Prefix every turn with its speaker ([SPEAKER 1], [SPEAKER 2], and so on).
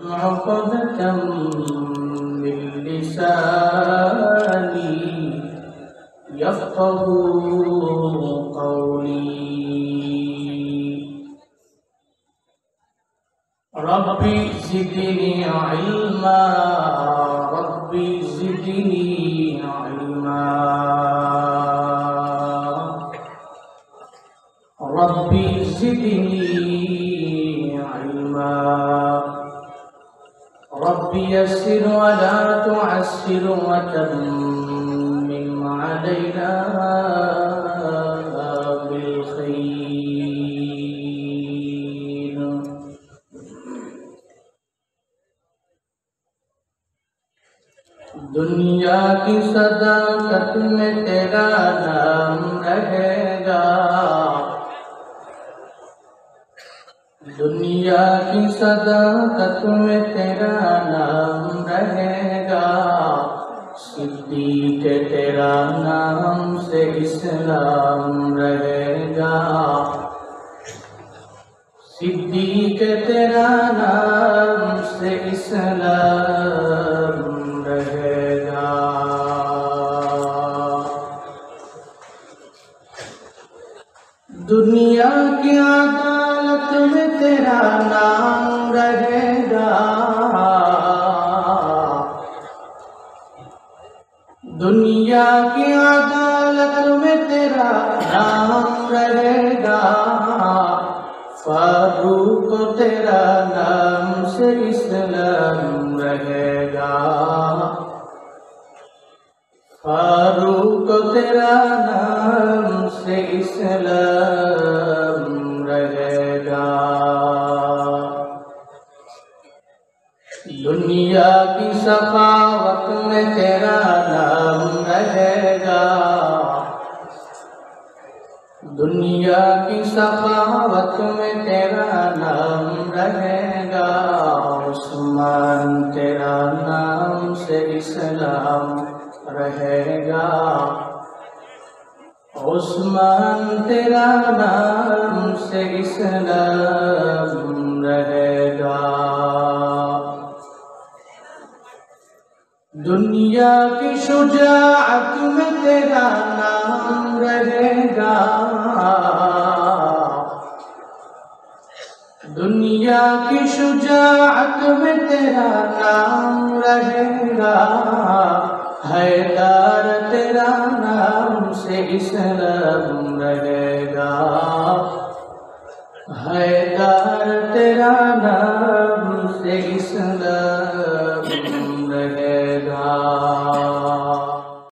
[SPEAKER 1] عقدة من لساني يفقهوا قولي ربي زدني علما ربي زدني علما ربي زدني علما ربي يسر ولا تعسر وتمم علينا بالخير دنیا کی صداقت میں تیرا نام رہے گا دنیا کی صداقت میں تیرا نام رہے گا صدیق تیرا نام سے اسلام رہے گا صدیق تیرا نام سے اسلام رہے گا دنیا کی عدالت میں تیرا نام رہے گا دنیا کی عدالت میں تیرا نام رہے گا فاروق تیرا نام سے اسلام رہے گا فاروق تیرا نام سے اسلام رہے گا دنیا کی سخاوت میں تیرا نام رہے گا دنیا کی سخاوت میں تیرا نام رہے گا عثمان تیرا نام سے اسلام رہے گا عثمان تیرا نام سے اسلام رہے گا دنیا کی شجاعت میں تیرا نام رہے گا دنیا کی شجاعت میں تیرا نام رہے گا حیدر تیرا نام سے اسلام رہے گا حیدر تیرا نام سے اسلام رہے گا